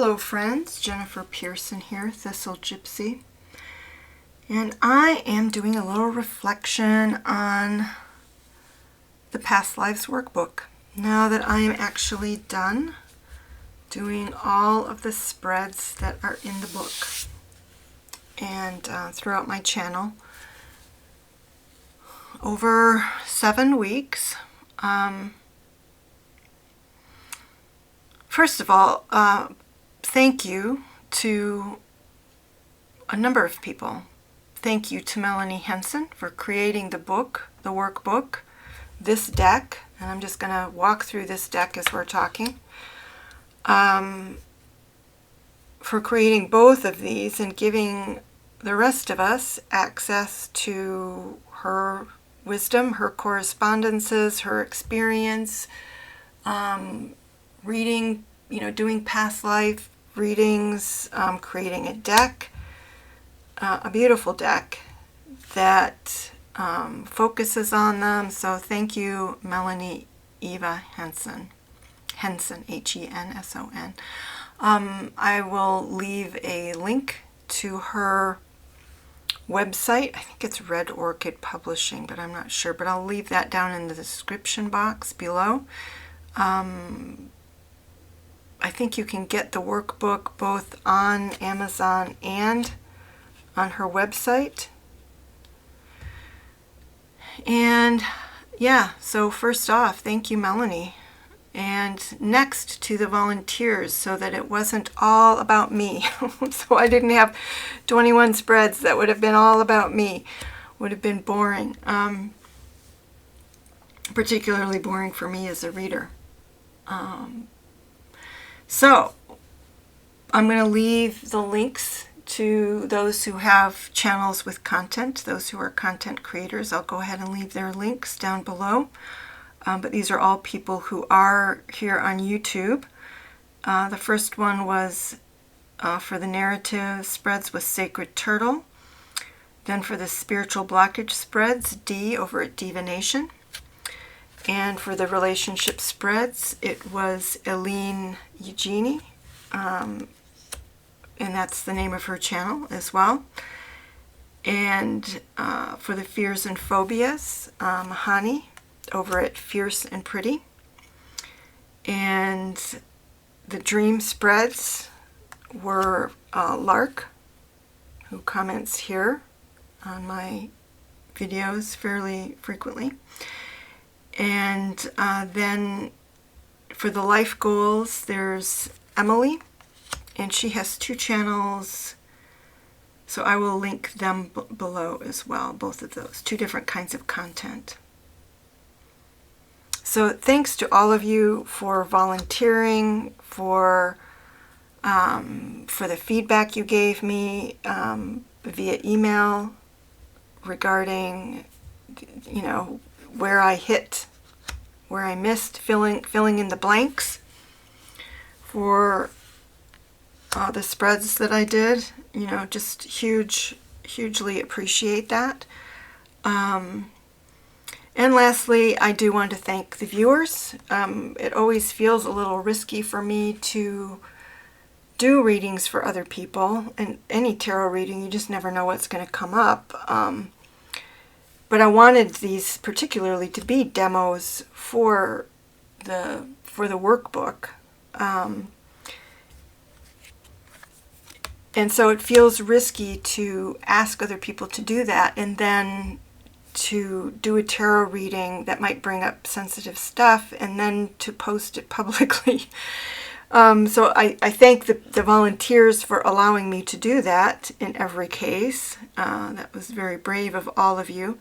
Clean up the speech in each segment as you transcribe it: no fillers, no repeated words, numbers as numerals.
Hello friends, Jennifer Pearson here, Thistle Gypsy, and I am doing a little reflection on the Past Lives Workbook. Now that I am actually done doing all of the spreads that are in the book and throughout my channel over 7 weeks. First of all, thank you to a number of people. Thank you to Melanie Henson for creating the book, the workbook, this deck, and I'm just going to walk through this deck as we're talking, for creating both of these and giving the rest of us access to her wisdom, her correspondences, her experience, reading, doing past life readings, creating a deck, a beautiful deck that focuses on them. So thank you, Melanie Henson, Henson. I will leave a link to her website. I think it's Red Orchid Publishing, but I'm not sure. But I'll leave that down in the description box below. I think you can get the workbook both on Amazon and on her website. And yeah, so first off, thank you, Melanie. And next to the volunteers, so that it wasn't all about me. So I didn't have 21 spreads that would have been all about me. Would have been boring. Particularly boring for me as a reader. So I'm going to leave the links to those who have channels with content, those who are content creators. I'll go ahead and leave their links down below. But these are all people who are here on YouTube. The first one was for the narrative spreads with Sacred Turtle. Then for the spiritual blockage spreads, Dee over at Deevination. And for the relationship spreads, it was Eline Eugenie, and that's the name of her channel as well. And for the fears and phobias, Hanni over at Fierce and Pretty. And the dream spreads were Lark, who comments here on my videos fairly frequently. And then for the life goals, there's Emily, and she has 2 channels, so I will link them below as well, both of those, 2 different kinds of content. So thanks to all of you for volunteering, for the feedback you gave me via email regarding, where I hit, where I missed, filling in the blanks for the spreads that I did. Just hugely appreciate that. And lastly, I do want to thank the viewers. It always feels a little risky for me to do readings for other people, and any tarot reading, you just never know what's going to come up. But I wanted these particularly to be demos for the workbook. And so it feels risky to ask other people to do that and then to do a tarot reading that might bring up sensitive stuff and then to post it publicly. So I thank the volunteers for allowing me to do that in every case. That was very brave of all of you.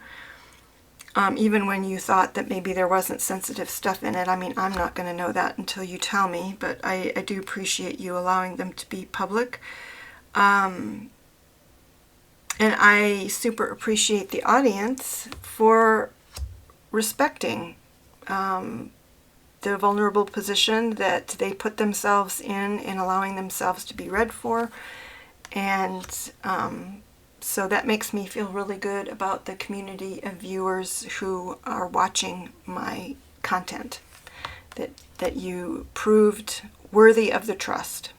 Even when you thought that maybe there wasn't sensitive stuff in it. I mean, I'm not going to know that until you tell me, but I do appreciate you allowing them to be public. And I super appreciate the audience for respecting the vulnerable position that they put themselves in and allowing themselves to be read for. And so that makes me feel really good about the community of viewers who are watching my content, that you proved worthy of the trust.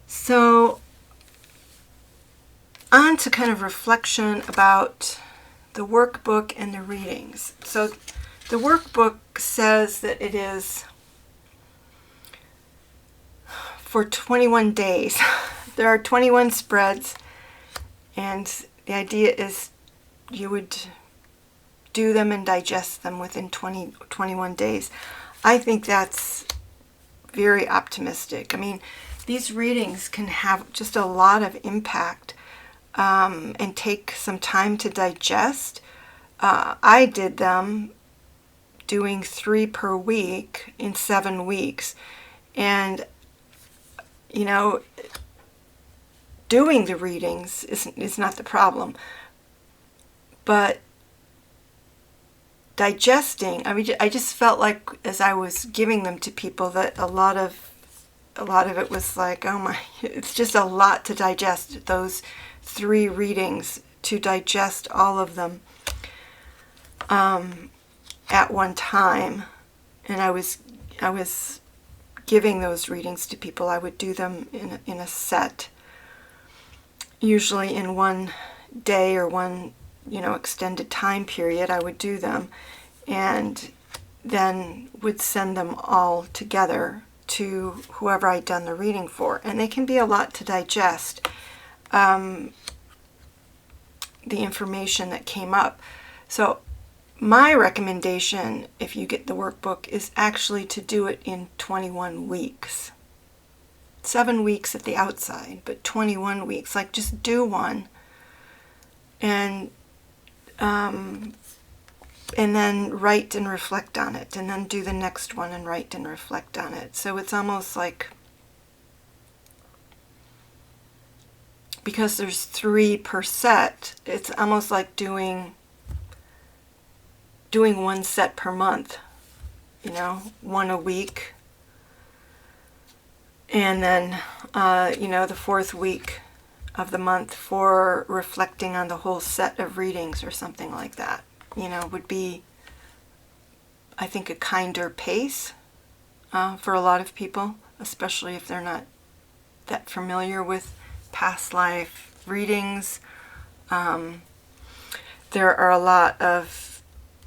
So on to kind of reflection about the workbook and the readings. So the workbook says that it is for 21 days. There are 21 spreads, and the idea is you would do them and digest them within 21 days. I think that's very optimistic. I mean, these readings can have just a lot of impact and take some time to digest. I did them doing 3 per week in 7 weeks. And, you know, doing the readings is not the problem. But digesting, I mean, I just felt like as I was giving them to people that a lot of it was like, oh my, it's just a lot to digest, those 3 readings, to digest all of them at one time. And I was giving those readings to people. I would do them in a set, usually in one day or one, extended time period. I would do them and then would send them all together to whoever I'd done the reading for. And they can be a lot to digest, the information that came up. So my recommendation, if you get the workbook, is actually to do it in 21 weeks. 7 weeks at the outside, but 21 weeks. Like, just do one and then write and reflect on it, and then do the next one and write and reflect on it. So it's almost like, because there's 3 per set, it's almost like doing 1 set per month, 1 a week. And then, the 4th week of the month for reflecting on the whole set of readings or something like that, would be, I think, a kinder pace for a lot of people, especially if they're not that familiar with past life readings. There are a lot of,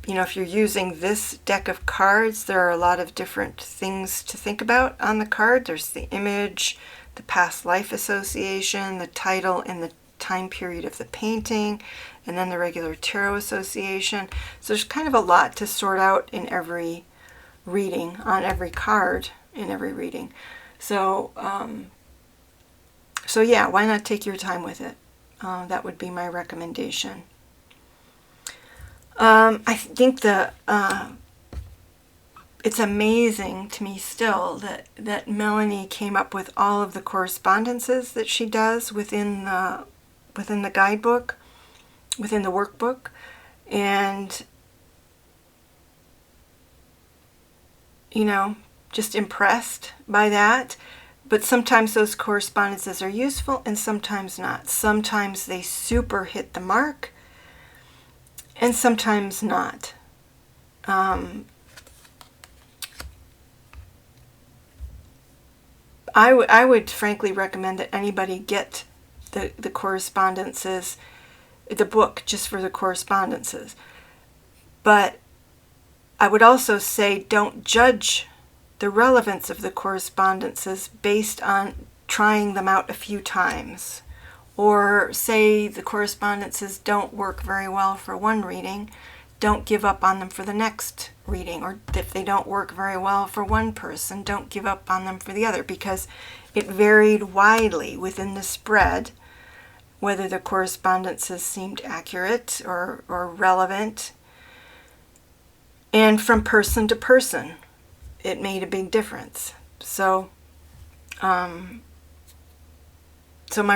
if you're using this deck of cards, there are a lot of different things to think about on the card. There's the image, the past life association, the title, and the time period of the painting, and then the regular tarot association. So there's kind of a lot to sort out in every reading, on every card in every reading. So, yeah, why not take your time with it? That would be my recommendation. I think it's amazing to me still that Melanie came up with all of the correspondences that she does within the guidebook, within the workbook, and just impressed by that. But sometimes those correspondences are useful and sometimes not. Sometimes they super hit the mark and sometimes not. I would frankly recommend that anybody get the correspondences, the book, just for the correspondences. But I would also say, don't judge the relevance of the correspondences based on trying them out a few times. Or say the correspondences don't work very well for one reading, don't give up on them for the next reading. Or if they don't work very well for one person, don't give up on them for the other, because it varied widely within the spread whether the correspondences seemed accurate or relevant. And from person to person, it made a big difference. So my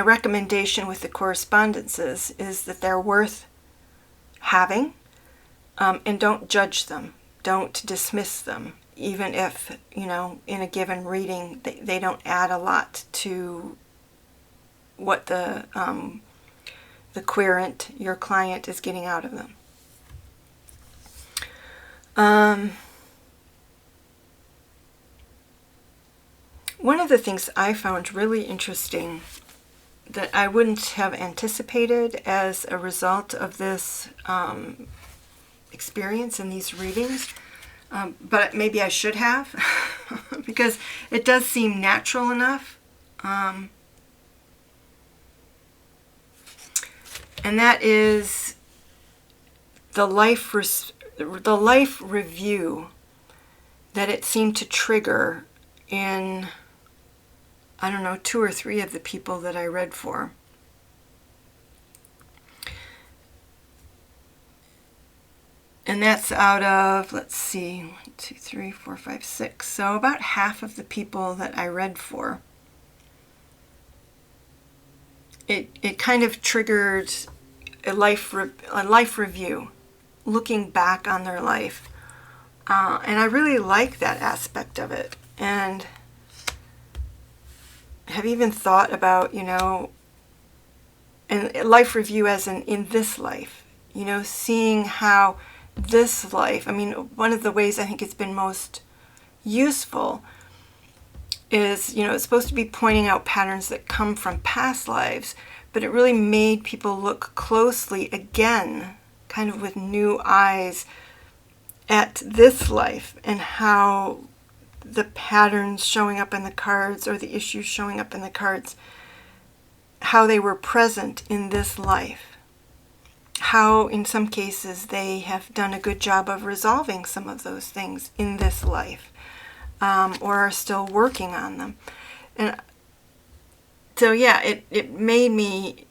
recommendation with the correspondences is that they're worth having, and don't judge them. Don't dismiss them, even if, in a given reading, they don't add a lot to what the querent, your client, is getting out of them. one of the things I found really interesting that I wouldn't have anticipated as a result of this experience in these readings, but maybe I should have, because it does seem natural enough. And that is the life review that it seemed to trigger in, I don't know, 2 or 3 of the people that I read for. And that's out of, let's see, 1, 2, 3, 4, 5, 6. So about half of the people that I read for. It kind of triggered a life review, looking back on their life. And I really like that aspect of it. And have even thought about, you know, and life review as in this life, you know, seeing how this life, I mean, one of the ways I think it's been most useful is, you know, it's supposed to be pointing out patterns that come from past lives, but it really made people look closely again, kind of with new eyes, at this life and how the patterns showing up in the cards, or the issues showing up in the cards, how they were present in this life. How in some cases they have done a good job of resolving some of those things in this life, or are still working on them. And so yeah, it made me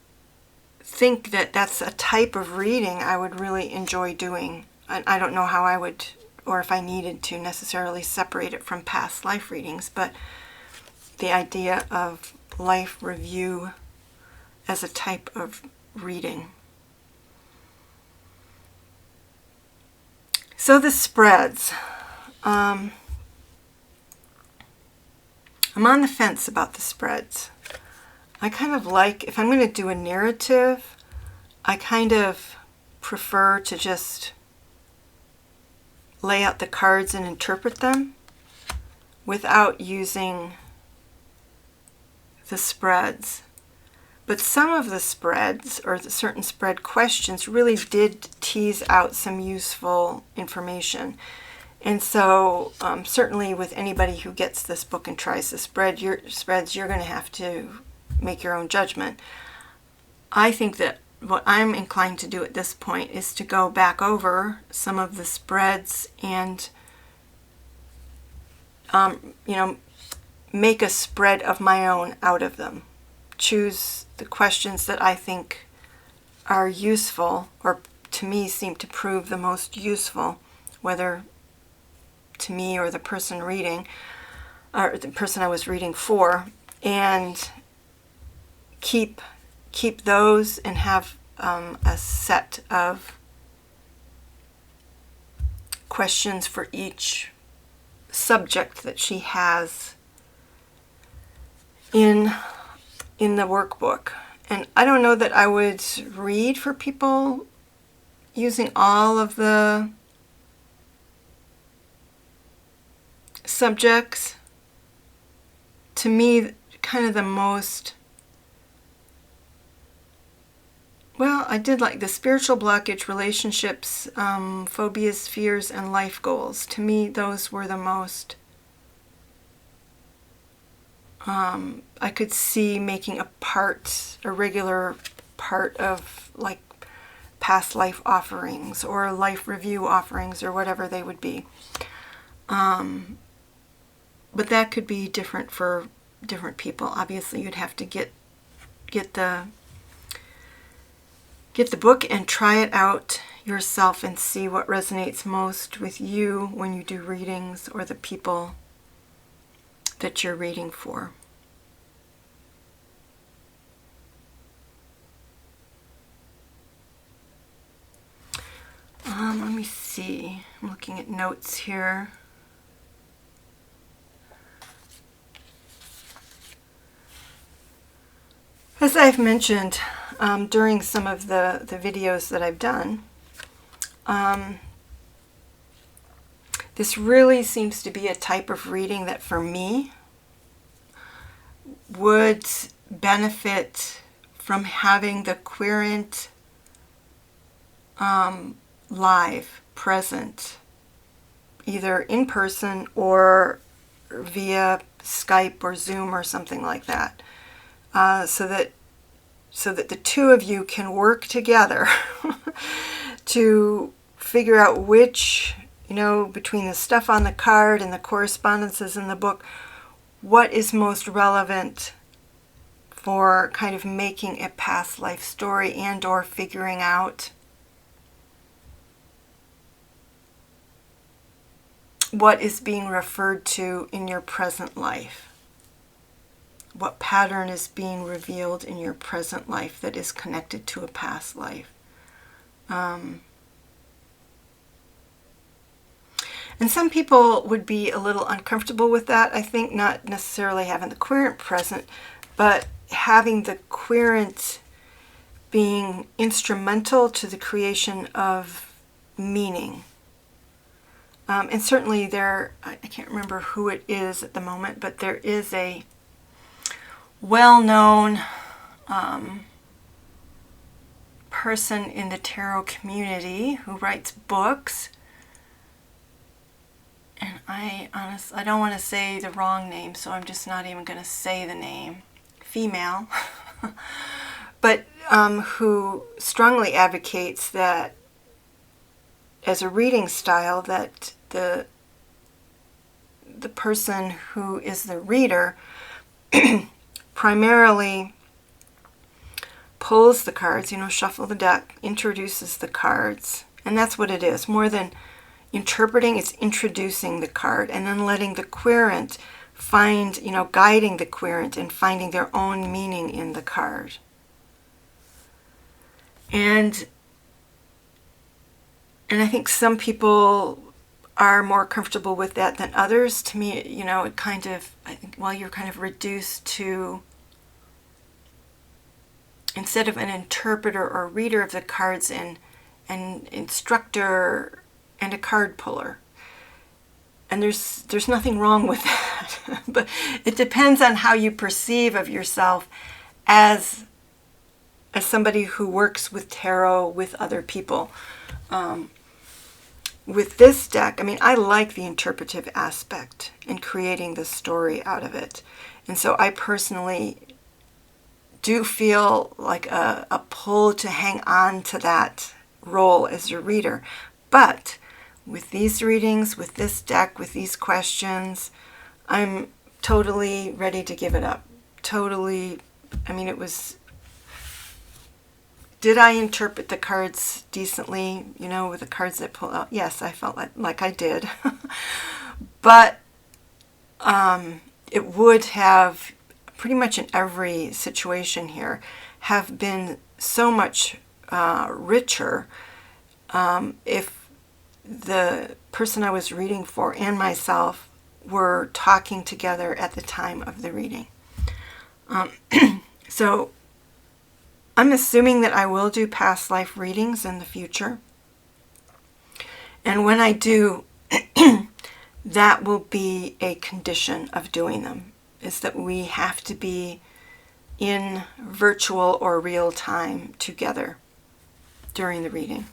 think that that's a type of reading I would really enjoy doing. I don't know how I would, or if I needed to necessarily separate it from past life readings, but the idea of life review as a type of reading. So the spreads. I'm on the fence about the spreads. I kind of like, if I'm going to do a narrative, I kind of prefer to just lay out the cards and interpret them without using the spreads. But some of the spreads, or the certain spread questions, really did tease out some useful information. And so certainly with anybody who gets this book and tries the spreads, you're going to have to make your own judgment. I think that what I'm inclined to do at this point is to go back over some of the spreads and you know, make a spread of my own out of them. Choose the questions that I think are useful, or to me seem to prove the most useful, whether to me or the person reading, or the person I was reading for, and keep those and have a set of questions for each subject that she has in the workbook. And I don't know that I would read for people using all of the subjects. To me, kind of the most, well, I did like the spiritual blockage, relationships, phobias, fears, and life goals. To me, those were the most, I could see making a regular part of like past life offerings or life review offerings or whatever they would be. But that could be different for different people. Obviously, you'd have to get the book and try it out yourself and see what resonates most with you when you do readings, or the people that you're reading for. Let me see. I'm looking at notes here. As I've mentioned during some of the videos that I've done, this really seems to be a type of reading that for me, would benefit from having the querent live, present, either in person or via Skype or Zoom or something like that, so that the two of you can work together to figure out which, between the stuff on the card and the correspondences in the book, what is most relevant for kind of making a past life story and or figuring out what is being referred to in your present life. What pattern is being revealed in your present life that is connected to a past life. And some people would be a little uncomfortable with that. I think not necessarily having the querent present, but having the querent being instrumental to the creation of meaning. And certainly I can't remember who it is at the moment, but there is a well-known person in the tarot community who writes books. And I don't want to say the wrong name, so I'm just not even going to say the name. Female. But who strongly advocates that as a reading style, that the person who is the reader primarily pulls the cards, shuffle the deck, introduces the cards, and that's what it is. More than interpreting, it's introducing the card and then letting the querent find, guiding the querent and finding their own meaning in the card. And I think some people are more comfortable with that than others. To me, it kind of, I think, you're kind of reduced to, instead of an interpreter or reader of the cards, an instructor and a card puller. And there's nothing wrong with that. But it depends on how you perceive of yourself as somebody who works with tarot with other people. With this deck, I like the interpretive aspect in creating the story out of it. And so I personally do feel like a pull to hang on to that role as a reader. But with these readings, with this deck, with these questions, I'm totally ready to give it up. Totally, it was... Did I interpret the cards decently, with the cards that pulled out? Yes, I felt like I did. But it would have, pretty much in every situation here, have been so much richer if the person I was reading for and myself were talking together at the time of the reading. So I'm assuming that I will do past life readings in the future. And when I do, that will be a condition of doing them, is that we have to be in virtual or real time together during the reading.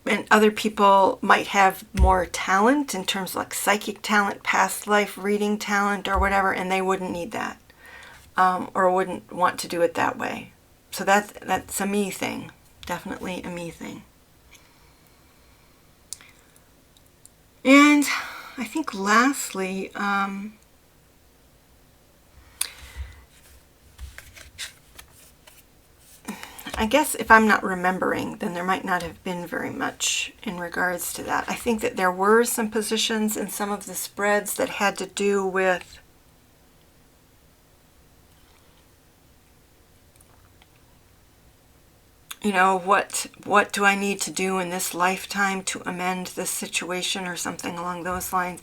And other people might have more talent in terms of like psychic talent, past life reading talent or whatever, and they wouldn't need that, or wouldn't want to do it that way. So that's a me thing, definitely a me thing. And I think lastly, I guess if I'm not remembering, then there might not have been very much in regards to that. I think that there were some positions in some of the spreads that had to do with what do I need to do in this lifetime to amend this situation or something along those lines.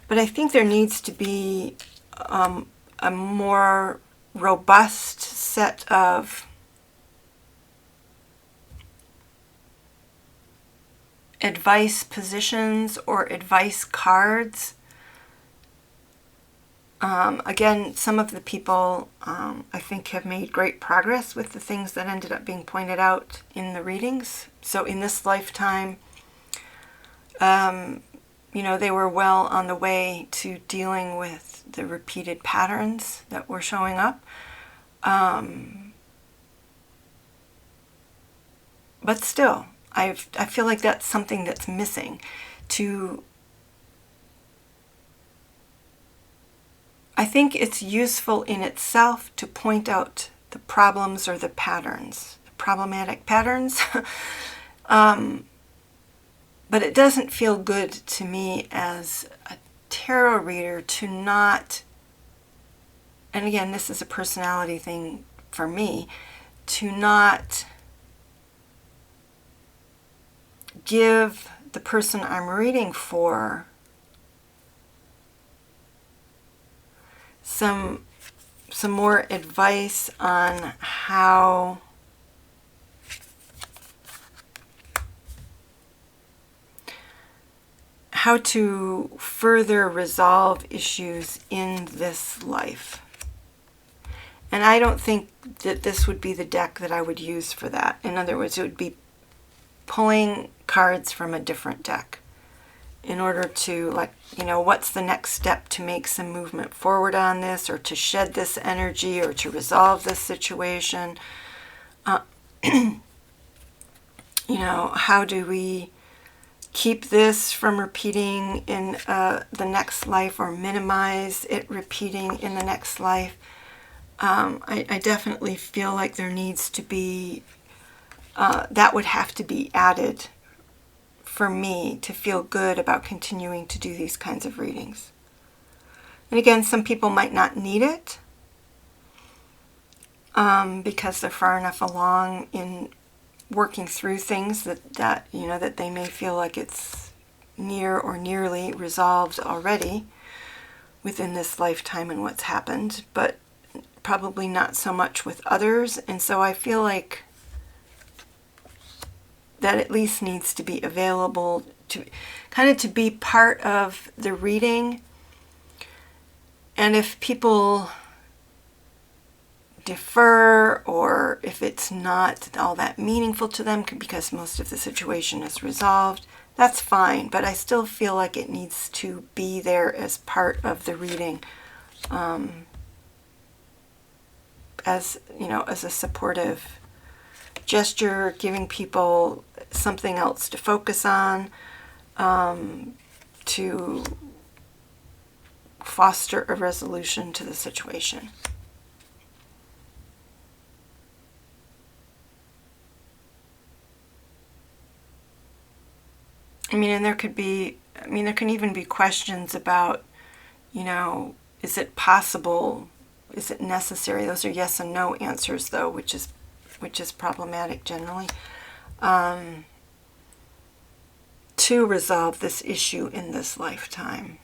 But I think there needs to be a more robust set of advice positions or advice cards Again, some of the people I think have made great progress with the things that ended up being pointed out in the readings. So in this lifetime, they were well on the way to dealing with the repeated patterns that were showing up. But still, I feel like that's something that's missing. I think it's useful in itself to point out the problems or the patterns, the problematic patterns. But it doesn't feel good to me as a tarot reader to not, and again, this is a personality thing for me, to not give the person I'm reading for some more advice on how to further resolve issues in this life. And I don't think that this would be the deck that I would use for that. In other words, it would be pulling cards from a different deck in order to, what's the next step to make some movement forward on this, or to shed this energy, or to resolve this situation. How do we keep this from repeating in the next life, or minimize it repeating in the next life? I definitely feel like there needs to be, that would have to be added for me to feel good about continuing to do these kinds of readings. And again, some people might not need it because they're far enough along in working through things that they may feel like it's near or nearly resolved already within this lifetime and what's happened, but probably not so much with others. And so I feel like that at least needs to be available to be part of the reading. And if people defer, or if it's not all that meaningful to them because most of the situation is resolved, that's fine. But I still feel like it needs to be there as part of the reading, as a supportive gesture, giving people something else to focus on, to foster a resolution to the situation. And there can even be questions about, is it possible? Is it necessary? Those are yes and no answers, though, which is problematic generally, to resolve this issue in this lifetime.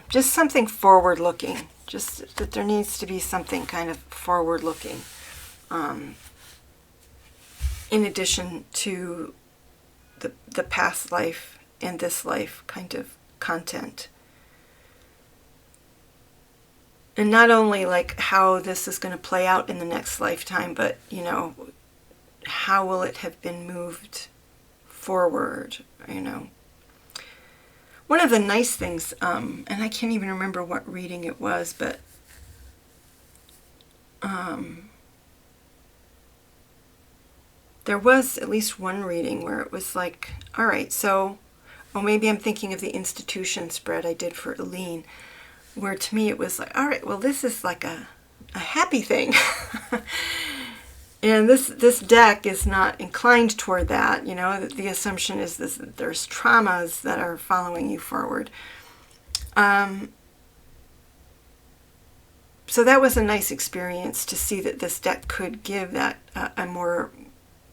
Just something forward-looking. Just that there needs to be something kind of forward-looking, in addition to the past life and this life kind of content. And not only like how this is going to play out in the next lifetime, but, how will it have been moved forward, One of the nice things, and I can't even remember what reading it was, but there was at least one reading where it was like, all right, so, maybe I'm thinking of the institution spread I did for Eline, where to me it was like, all right, well, this is like a happy thing. And this deck is not inclined toward that. The assumption is that there's traumas that are following you forward. So that was a nice experience to see that this deck could give that a more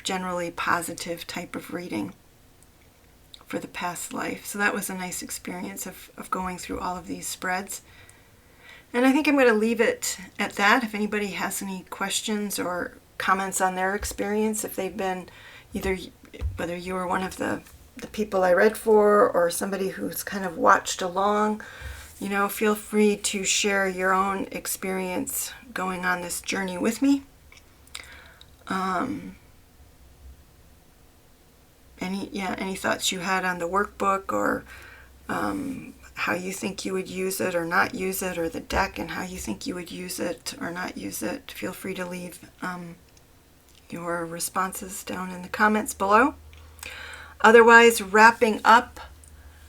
generally positive type of reading for the past life. So that was a nice experience of going through all of these spreads. And I think I'm going to leave it at that. If anybody has any questions or comments on their experience, if they've been either, whether you were one of the people I read for or somebody who's kind of watched along, you know, feel free to share your own experience going on this journey with me. Any thoughts you had on the workbook, or how you think you would use it or not use it, or the deck and how you think you would use it or not use it, feel free to leave your responses down in the comments below. Otherwise, wrapping up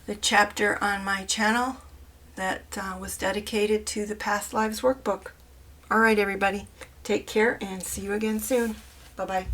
the chapter on my channel that was dedicated to the Past Lives Workbook. All right, everybody, take care and see you again soon. Bye-bye.